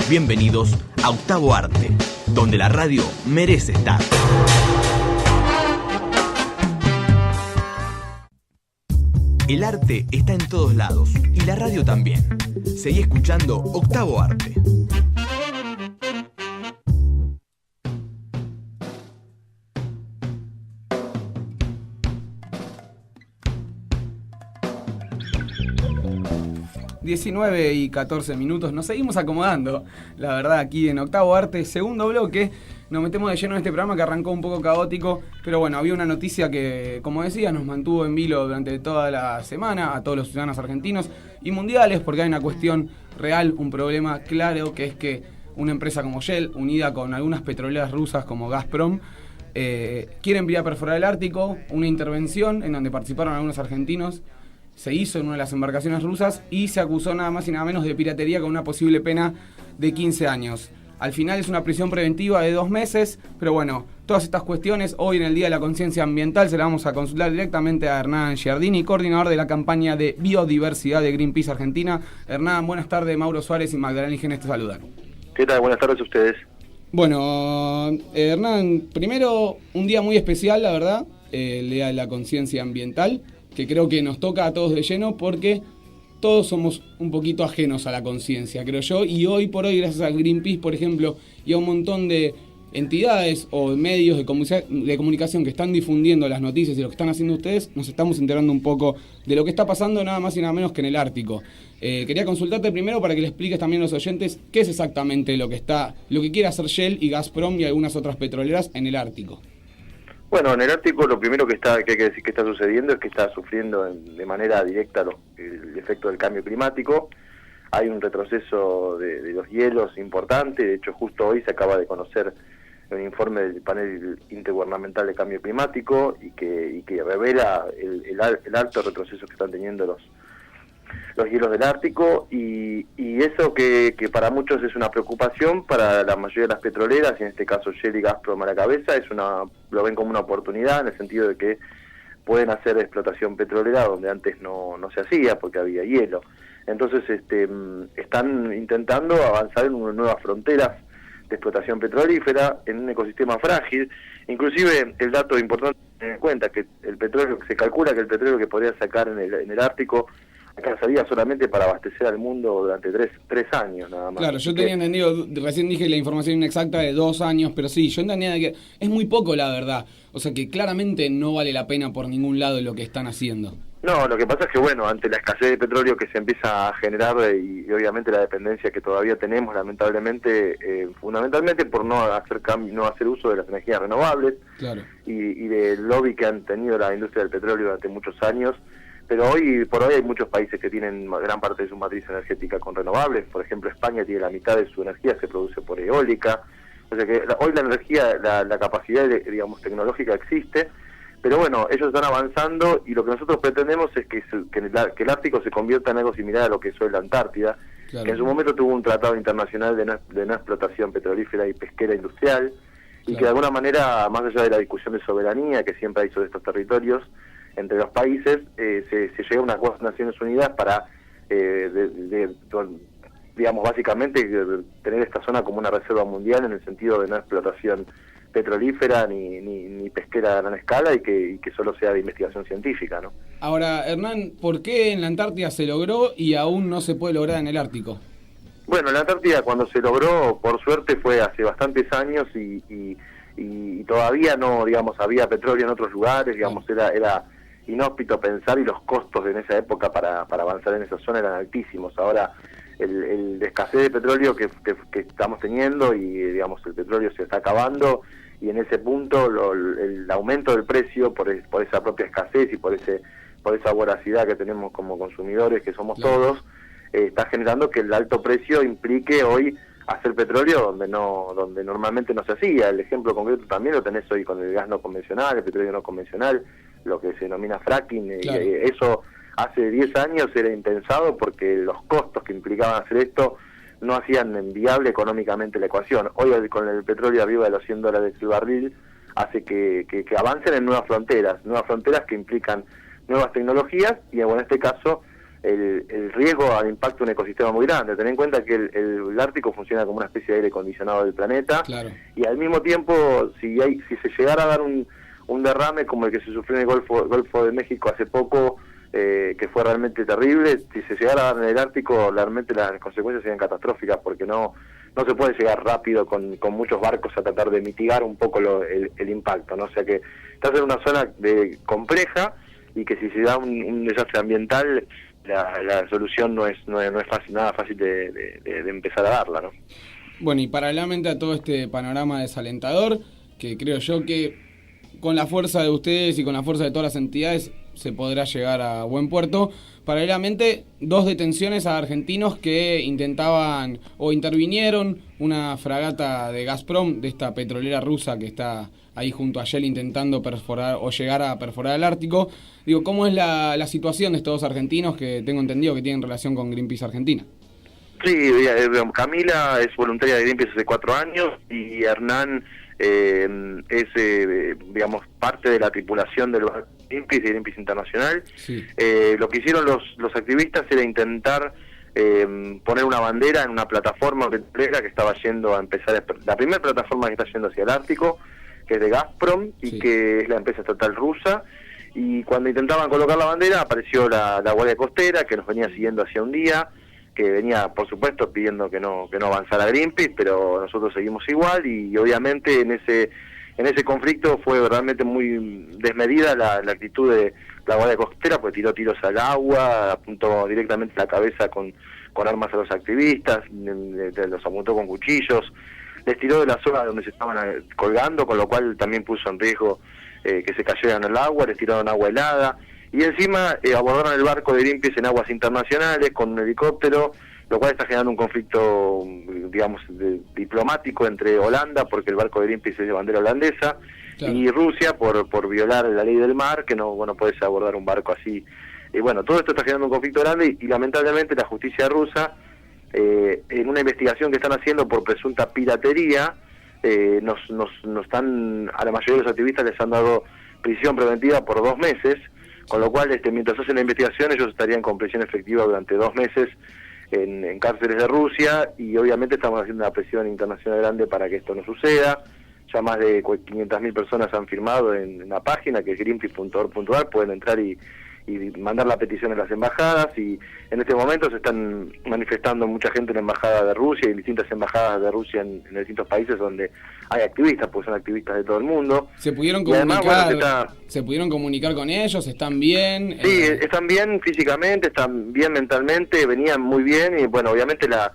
bienvenidos a Octavo Arte, donde la radio merece estar. El arte está en todos lados y la radio también. Seguí escuchando Octavo Arte. (19:14) nos seguimos acomodando, la verdad, aquí en Octavo Arte, segundo bloque. Nos metemos de lleno en este programa que arrancó un poco caótico, pero bueno, había una noticia que, como decía, nos mantuvo en vilo durante toda la semana a todos los ciudadanos argentinos y mundiales, porque hay una cuestión real, un problema claro, que es que una empresa como Shell, unida con algunas petroleras rusas como Gazprom, quieren ir a perforar el Ártico. Una intervención en donde participaron algunos argentinos se hizo en una de las embarcaciones rusas y se acusó nada más y nada menos de piratería con una posible pena de 15 años. Al final es una prisión preventiva de 2 meses, pero bueno, todas estas cuestiones hoy en el Día de la Conciencia Ambiental se las vamos a consultar directamente a Hernán Giardini, coordinador de la campaña de biodiversidad de Greenpeace Argentina. Hernán, buenas tardes. Mauro Suárez y Magdalena Igenes te saludan. ¿Qué tal? Buenas tardes a ustedes. Bueno, Hernán, primero un día muy especial, la verdad, el Día de la Conciencia Ambiental, que creo que nos toca a todos de lleno porque todos somos un poquito ajenos a la conciencia, creo yo, y hoy por hoy, gracias a Greenpeace, por ejemplo, y a un montón de entidades o medios de comunicación que están difundiendo las noticias y lo que están haciendo ustedes, nos estamos enterando un poco de lo que está pasando nada más y nada menos que en el Ártico. Quería consultarte primero para que le expliques también a los oyentes qué es exactamente lo que quiere hacer Shell y Gazprom y algunas otras petroleras en el Ártico. Bueno, en el Ártico lo primero que hay que decir que está sucediendo es que está sufriendo de manera directa el efecto del cambio climático. Hay un retroceso de los hielos importante. De hecho, justo hoy se acaba de conocer un informe del panel intergubernamental de cambio climático y que revela el alto retroceso que están teniendo los hielos del Ártico, y eso que para muchos es una preocupación, para la mayoría de las petroleras, y en este caso Shell y Gazprom a la cabeza, lo ven como una oportunidad, en el sentido de que pueden hacer explotación petrolera donde antes no se hacía porque había hielo. Entonces están intentando avanzar en nuevas fronteras de explotación petrolífera en un ecosistema frágil. Inclusive el dato importante tener en cuenta que se calcula que el petróleo que podría sacar en el Ártico alcanzaría solamente para abastecer al mundo durante tres años nada más. Claro, yo tenía entendido, recién dije la información inexacta de 2 años, pero sí, yo entendía que es muy poco, la verdad. O sea que claramente no vale la pena por ningún lado lo que están haciendo. No, lo que pasa es que bueno, ante la escasez de petróleo que se empieza a generar y obviamente la dependencia que todavía tenemos, lamentablemente, fundamentalmente por no hacer uso de las energías renovables, claro, y del lobby que han tenido la industria del petróleo durante muchos años. Pero hoy por hoy hay muchos países que tienen gran parte de su matriz energética con renovables. Por ejemplo, España tiene la mitad de su energía se produce por eólica. O sea que hoy la energía, la capacidad, digamos, tecnológica existe. Pero bueno, ellos están avanzando y lo que nosotros pretendemos es que el Ártico se convierta en algo similar a lo que es hoy la Antártida, claro, que en su momento tuvo un tratado internacional de no explotación petrolífera y pesquera industrial, claro, y que de alguna manera, más allá de la discusión de soberanía que siempre hay sobre estos territorios entre los países, se llega a unas Naciones Unidas para, digamos, básicamente tener esta zona como una reserva mundial en el sentido de no explotación petrolífera ni pesquera a gran escala y que solo sea de investigación científica, ¿no? Ahora, Hernán, ¿por qué en la Antártida se logró y aún no se puede lograr en el Ártico? Bueno, en la Antártida cuando se logró, por suerte, fue hace bastantes años y todavía no, digamos, había petróleo en otros lugares, digamos, era inhóspito pensar, y los costos en esa época para avanzar en esa zona eran altísimos. Ahora el escasez de petróleo que estamos teniendo y digamos el petróleo se está acabando, y en ese punto el aumento del precio por esa propia escasez y por esa voracidad que tenemos como consumidores, que somos todos, está generando que el alto precio implique hoy hacer petróleo donde normalmente no se hacía. El ejemplo concreto también lo tenés hoy con el gas no convencional, el petróleo no convencional, lo que se denomina fracking, claro. Eso hace 10 años era impensado porque los costos que implicaban hacer esto no hacían viable económicamente la ecuación. Hoy con el petróleo arriba de los $100 el barril hace que avancen en nuevas fronteras que implican nuevas tecnologías, y bueno, en este caso el riesgo al impacto de un ecosistema muy grande. Ten en cuenta que el Ártico funciona como una especie de aire acondicionado del planeta, claro. Y al mismo tiempo, si se llegara a dar un derrame como el que se sufrió en el Golfo de México hace poco, que fue realmente terrible, si se llegara a dar en el Ártico, realmente las consecuencias serían catastróficas, porque no se puede llegar rápido con muchos barcos a tratar de mitigar un poco el impacto, ¿no? O sea que estás en una zona compleja, y que si se da un desastre ambiental, la solución no es fácil, nada fácil de empezar a darla, ¿no? Bueno, y paralelamente a todo este panorama desalentador, que creo yo que con la fuerza de ustedes y con la fuerza de todas las entidades se podrá llegar a buen puerto, paralelamente 2 detenciones a argentinos que intentaban o intervinieron una fragata de Gazprom, de esta petrolera rusa que está ahí junto a Shell intentando perforar o llegar a perforar el Ártico. Digo, ¿cómo es la situación de estos 2 argentinos que tengo entendido que tienen relación con Greenpeace Argentina? Sí, Camila es voluntaria de Greenpeace hace 4 años y Hernán es, digamos, parte de la tripulación del Greenpeace, de Greenpeace Internacional. Sí. Lo que hicieron los activistas era intentar poner una bandera en una plataforma petrolera que estaba yendo a empezar, la primera plataforma que está yendo hacia el Ártico, que es de Gazprom, y sí, que es la empresa estatal rusa. Y cuando intentaban colocar la bandera, apareció la Guardia Costera, que nos venía siguiendo hacía un día, que venía, por supuesto, pidiendo que no avanzara Greenpeace, pero nosotros seguimos igual, y obviamente en ese conflicto fue realmente muy desmedida la actitud de la Guardia Costera, porque tiró tiros al agua, apuntó directamente la cabeza con armas a los activistas, los apuntó con cuchillos, les tiró de la zona donde se estaban colgando, con lo cual también puso en riesgo que se cayeran al agua, les tiraron agua helada, y encima abordaron el barco de Greenpeace en aguas internacionales con un helicóptero, lo cual está generando un conflicto, digamos, diplomático entre Holanda, porque el barco de Greenpeace es de bandera holandesa, claro, y Rusia por violar la ley del mar, que no puedes abordar un barco así. Y bueno, todo esto está generando un conflicto grande, y lamentablemente la justicia rusa, en una investigación que están haciendo por presunta piratería, nos están, a la mayoría de los activistas les han dado prisión preventiva por 2 meses, con lo cual mientras hacen la investigación ellos estarían con prisión efectiva durante 2 meses en cárceles de Rusia, y obviamente estamos haciendo una presión internacional grande para que esto no suceda. Ya más de 500.000 personas han firmado en la página, que es greenpeace.org.ar, pueden entrar y mandar la petición a las embajadas, y en este momento se están manifestando mucha gente en la embajada de Rusia y en distintas embajadas de Rusia en distintos países donde hay activistas, pues son activistas de todo el mundo. ¿Se pudieron comunicar, además, bueno, ¿se pudieron comunicar con ellos? ¿Están bien? Sí, están bien físicamente, están bien mentalmente, venían muy bien, y bueno, obviamente la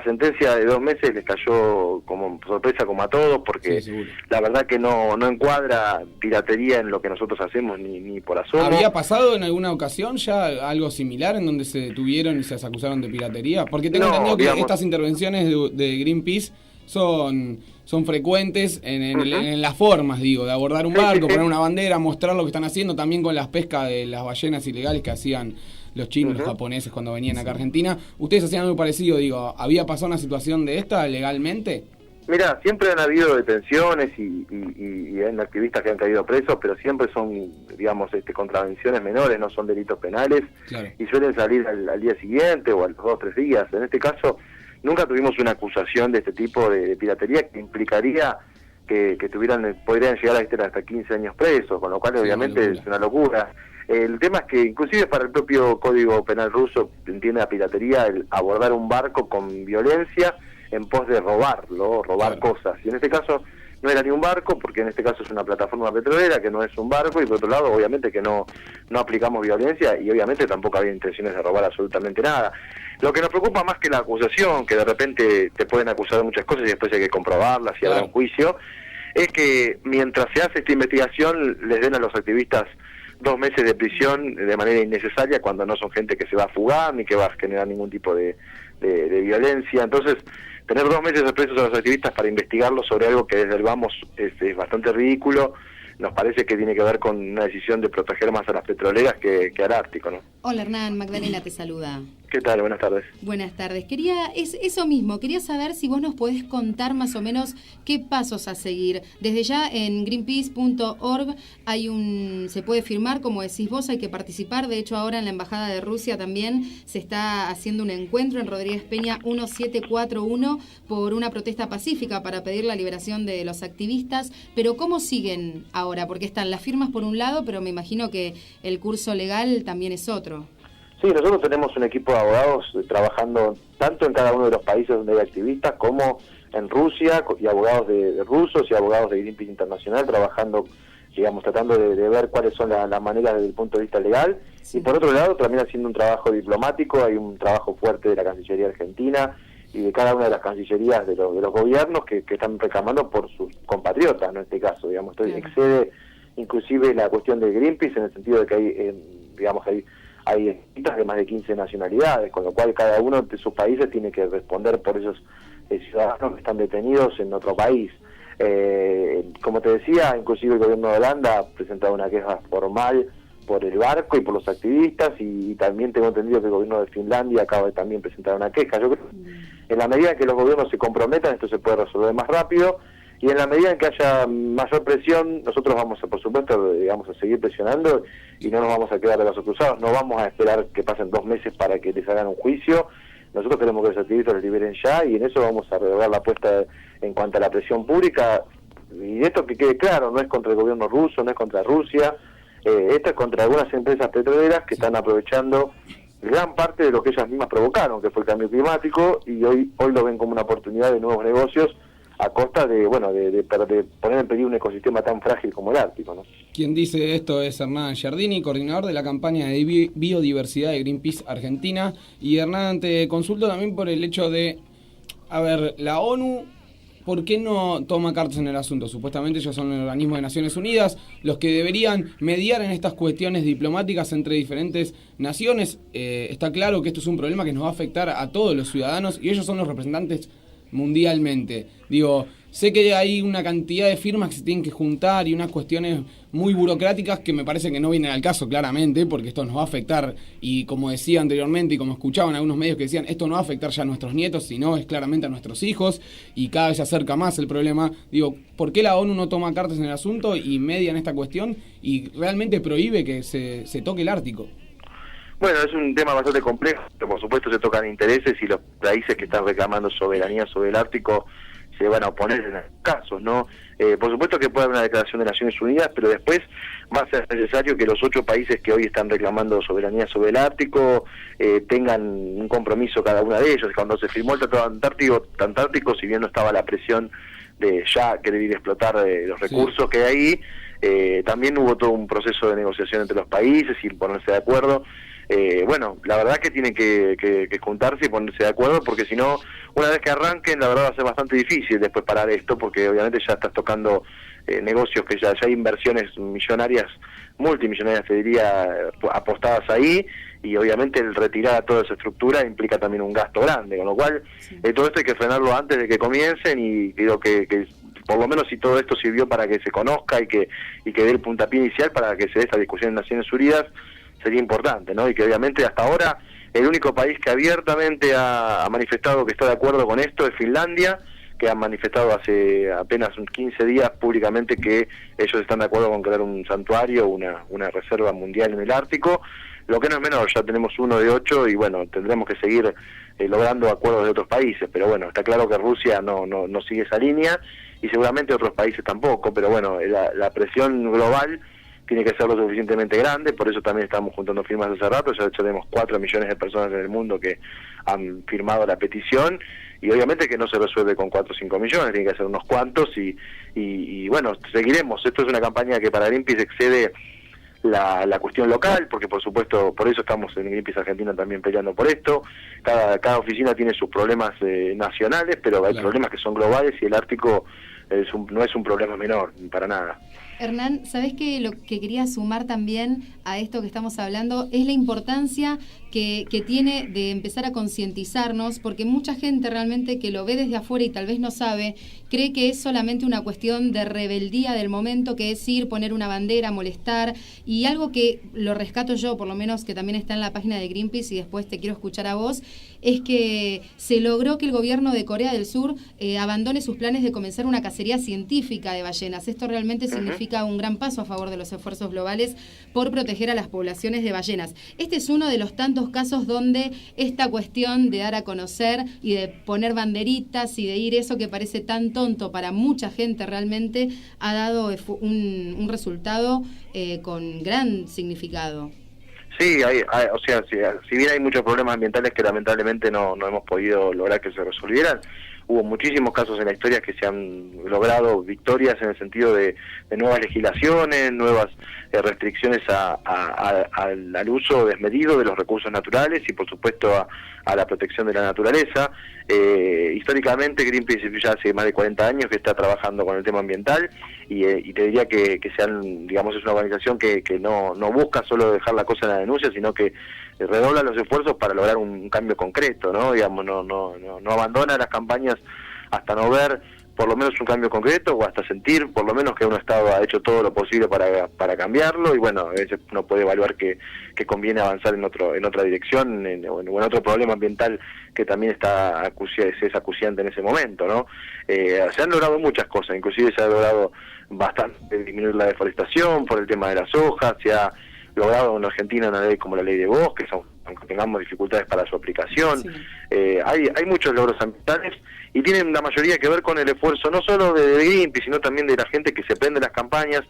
sentencia de 2 meses les cayó como sorpresa, como a todos, porque sí, la verdad que no encuadra piratería en lo que nosotros hacemos ni por asomo. ¿Había pasado en alguna ocasión ya algo similar en donde se detuvieron y se acusaron de piratería? Porque tengo entendido que estas intervenciones de Greenpeace son frecuentes en las formas, digo, de abordar un barco, poner una bandera, mostrar lo que están haciendo, también con las pescas de las ballenas ilegales que hacían los chinos, los japoneses cuando venían acá a Argentina. ¿Ustedes hacían algo parecido? Digo, ¿había pasado una situación de esta legalmente? Mira, siempre han habido detenciones y hay activistas que han caído presos, pero siempre son, digamos, contravenciones menores, no son delitos penales, claro, y suelen salir al día siguiente o a los 2 o 3 días. En este caso, nunca tuvimos una acusación de este tipo de piratería que implicaría que podrían llegar a estar hasta 15 años presos, con lo cual obviamente es una locura. El tema es que inclusive para el propio Código Penal ruso entiende la piratería el abordar un barco con violencia en pos de robar claro, cosas. Y en este caso no era ni un barco, porque en este caso es una plataforma petrolera que no es un barco, y por otro lado obviamente que no aplicamos violencia, y obviamente tampoco había intenciones de robar absolutamente nada. Lo que nos preocupa más que la acusación, que de repente te pueden acusar de muchas cosas y después hay que comprobarlas y habrá un juicio, es que mientras se hace esta investigación les den a los activistas 2 meses de prisión de manera innecesaria, cuando no son gente que se va a fugar ni que va a generar ningún tipo de violencia. Entonces, tener 2 meses de presos a los activistas para investigarlos sobre algo que desde el vamos es bastante ridículo. Nos parece que tiene que ver con una decisión de proteger más a las petroleras que al Ártico, ¿no? Hola Hernán, Magdalena te saluda. ¿Qué tal? Buenas tardes. Buenas tardes. Quería saber si vos nos podés contar más o menos qué pasos a seguir. Desde ya en greenpeace.org se puede firmar, como decís vos, hay que participar. De hecho, ahora en la Embajada de Rusia también se está haciendo un encuentro en Rodríguez Peña 1741 por una protesta pacífica para pedir la liberación de los activistas. Pero ¿cómo siguen ahora? Porque están las firmas por un lado, pero me imagino que el curso legal también es otro. Sí, nosotros tenemos un equipo de abogados trabajando tanto en cada uno de los países donde hay activistas como en Rusia, y abogados de rusos y abogados de Greenpeace Internacional trabajando, digamos, tratando de ver cuáles son las maneras desde el punto de vista legal. Sí. Y por otro lado, también haciendo un trabajo diplomático, hay un trabajo fuerte de la Cancillería Argentina y de cada una de las cancillerías de los gobiernos que están reclamando por sus compatriotas, ¿no? En este caso, digamos, excede inclusive la cuestión de Greenpeace en el sentido de que hay distintas de más de 15 nacionalidades, con lo cual cada uno de sus países tiene que responder por esos ciudadanos que están detenidos en otro país. Como te decía, inclusive el gobierno de Holanda ha presentado una queja formal por el barco y por los activistas, y también tengo entendido que el gobierno de Finlandia acaba de también presentar una queja. Yo creo que en la medida que los gobiernos se comprometan, esto se puede resolver más rápido, y en la medida en que haya mayor presión, nosotros vamos a, por supuesto, a seguir presionando y no nos vamos a quedar de brazos cruzados. No vamos a esperar que pasen 2 meses para que les hagan un juicio. Nosotros queremos que los activistas los liberen ya, y en eso vamos a redoblar la apuesta en cuanto a la presión pública. Y esto que quede claro, no es contra el gobierno ruso, no es contra Rusia, esto es contra algunas empresas petroleras que están aprovechando gran parte de lo que ellas mismas provocaron, que fue el cambio climático, y hoy lo ven como una oportunidad de nuevos negocios a costa de poner en peligro un ecosistema tan frágil como el Ártico, ¿no? Quien dice esto es Hernán Giardini, coordinador de la campaña de biodiversidad de Greenpeace Argentina. Y Hernán, te consulto también por el hecho de, la ONU, ¿por qué no toma cartas en el asunto? Supuestamente ellos son el organismo de Naciones Unidas, los que deberían mediar en estas cuestiones diplomáticas entre diferentes naciones. Está claro que esto es un problema que nos va a afectar a todos los ciudadanos, y ellos son los representantes mundialmente. Sé que hay una cantidad de firmas que se tienen que juntar y unas cuestiones muy burocráticas que me parece que no vienen al caso claramente, porque esto nos va a afectar, y como decía anteriormente y como escuchaban algunos medios que decían, esto no va a afectar ya a nuestros nietos, sino es claramente a nuestros hijos, y cada vez se acerca más el problema. ¿Por qué la ONU no toma cartas en el asunto y media en esta cuestión y realmente prohíbe que se toque el Ártico? Bueno, es un tema bastante complejo, pero por supuesto se tocan intereses, y los países que están reclamando soberanía sobre el Ártico se van a oponer en estos casos, ¿no? Por supuesto que puede haber una declaración de Naciones Unidas, pero después va a ser necesario que los 8 países que hoy están reclamando soberanía sobre el Ártico tengan un compromiso cada una de ellos. Cuando se firmó el Tratado Antártico, si bien no estaba la presión de ya querer explotar los recursos que hay ahí, también hubo todo un proceso de negociación entre los países y ponerse de acuerdo. La verdad que tienen que juntarse y ponerse de acuerdo, porque si no, una vez que arranquen, la verdad va a ser bastante difícil después parar esto, porque obviamente ya estás tocando negocios que ya hay inversiones millonarias, multimillonarias te diría, apostadas ahí, y obviamente el retirar a toda esa estructura implica también un gasto grande, con lo cual todo esto hay que frenarlo antes de que comiencen, y creo que por lo menos si todo esto sirvió para que se conozca y que dé el puntapié inicial para que se dé esta discusión en Naciones Unidas, sería importante, ¿no? Y que obviamente hasta ahora el único país que abiertamente ha manifestado que está de acuerdo con esto es Finlandia, que han manifestado hace apenas 15 días públicamente que ellos están de acuerdo con crear un santuario, una reserva mundial en el Ártico, lo que no es menor. Ya tenemos 1 de 8 y bueno, tendremos que seguir logrando acuerdos de otros países, pero bueno, está claro que Rusia no sigue esa línea, y seguramente otros países tampoco, pero bueno, la presión global tiene que ser lo suficientemente grande, por eso también estamos juntando firmas hace rato. Ya tenemos 4 millones de personas en el mundo que han firmado la petición, y obviamente que no se resuelve con 4 o 5 millones, tiene que ser unos cuantos, y bueno, seguiremos. Esto es una campaña que para Greenpeace excede la cuestión local, porque por supuesto, por eso estamos en Greenpeace Argentina también peleando por esto. Cada oficina tiene sus problemas nacionales, pero hay problemas que son globales, y el Ártico no es un problema menor, para nada. Hernán, ¿sabés que lo que quería sumar también a esto que estamos hablando es la importancia que tiene de empezar a concientizarnos? Porque mucha gente realmente que lo ve desde afuera y tal vez no sabe, cree que es solamente una cuestión de rebeldía del momento, que es ir, poner una bandera, molestar, y algo que lo rescato yo, por lo menos que también está en la página de Greenpeace y después te quiero escuchar a vos, es que se logró que el gobierno de Corea del Sur abandone sus planes de comenzar una cacería científica de ballenas. Esto realmente significa un gran paso a favor de los esfuerzos globales por proteger a las poblaciones de ballenas. Este es uno de los tantos casos donde esta cuestión de dar a conocer y de poner banderitas y de ir, eso que parece tan tonto para mucha gente, realmente ha dado un resultado con gran significado. Sí, o sea, si bien hay muchos problemas ambientales que lamentablemente no hemos podido lograr que se resolvieran, hubo muchísimos casos en la historia que se han logrado victorias en el sentido de nuevas legislaciones, nuevas restricciones al uso desmedido de los recursos naturales y por supuesto a la protección de la naturaleza. Históricamente Greenpeace ya hace más de 40 años que está trabajando con el tema ambiental y te diría que sean, digamos, es una organización que no busca solo dejar la cosa en la denuncia, sino que redobla los esfuerzos para lograr un cambio concreto, ¿no? Digamos, no abandona las campañas hasta no ver por lo menos un cambio concreto o hasta sentir por lo menos que un Estado ha hecho todo lo posible para cambiarlo, y bueno, a veces uno puede evaluar que conviene avanzar en otra dirección o en otro problema ambiental que también es acuciante en ese momento, ¿no? Se han logrado muchas cosas, inclusive se ha logrado bastante disminuir la deforestación por el tema de las hojas, se ha logrado en Argentina una ley como la ley de bosques, aunque tengamos dificultades para su aplicación. Sí. Hay muchos logros ambientales y tienen la mayoría que ver con el esfuerzo no solo de Greenpeace, sino también de la gente que se prende las campañas.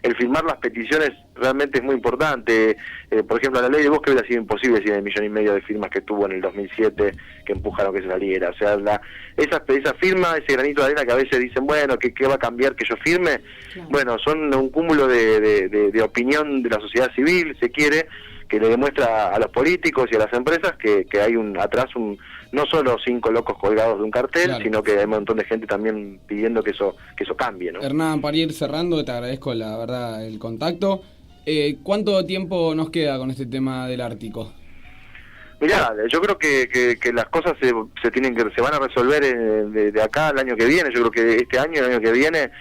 El firmar las peticiones realmente es muy importante. Por ejemplo, la ley de bosques hubiera sido imposible sin el 1,5 millones de firmas que tuvo en el 2007 que empujaron que se saliera. O sea, esa firma, ese granito de arena que a veces dicen, bueno, ¿qué va a cambiar que yo firme? Claro. Bueno, son un cúmulo de opinión de la sociedad civil, se quiere, que le demuestra a los políticos y a las empresas que hay atrás no solo 5 locos colgados de un cartel, claro, sino que hay un montón de gente también pidiendo que eso cambie, ¿no? Hernán, para ir cerrando, te agradezco la verdad el contacto. ¿Cuánto tiempo nos queda con este tema del Ártico? Mirá, yo creo que las cosas se van a resolver de acá al año que viene. Yo creo que este año, el año que viene,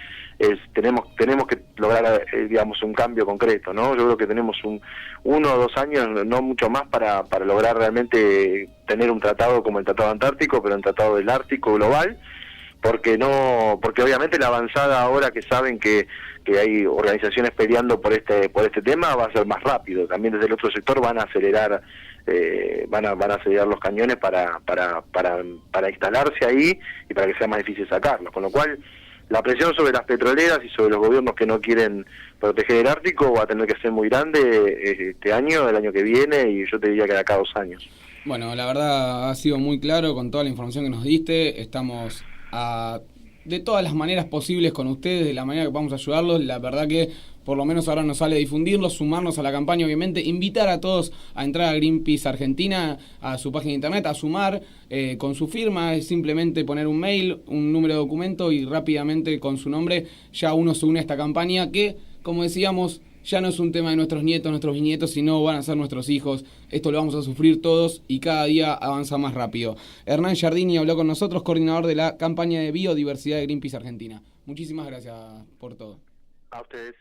tenemos que lograr digamos un cambio concreto, ¿no? Yo creo que tenemos 1 o 2 años, no mucho más, para lograr realmente tener un tratado como el Tratado Antártico, pero un tratado del Ártico global, porque obviamente la avanzada ahora que saben que hay organizaciones peleando por este tema va a ser más rápido. También desde el otro sector van a acelerar van a acelerar los cañones para instalarse ahí y para que sea más difícil sacarlos, con lo cual la presión sobre las petroleras y sobre los gobiernos que no quieren proteger el Ártico va a tener que ser muy grande este año, el año que viene, y yo te diría que de acá a 2 años. Bueno, la verdad ha sido muy claro con toda la información que nos diste. Estamos de todas las maneras posibles con ustedes, de la manera que podamos ayudarlos. La verdad que por lo menos ahora nos sale difundirlos, sumarnos a la campaña, obviamente, invitar a todos a entrar a Greenpeace Argentina, a su página de internet, a sumar con su firma. Es simplemente poner un mail, un número de documento y rápidamente con su nombre ya uno se une a esta campaña que, como decíamos, ya no es un tema de nuestros nietos, nuestros bisnietos, sino van a ser nuestros hijos. Esto lo vamos a sufrir todos y cada día avanza más rápido. Hernán Giardini habló con nosotros, coordinador de la campaña de biodiversidad de Greenpeace Argentina. Muchísimas gracias por todo. A ustedes.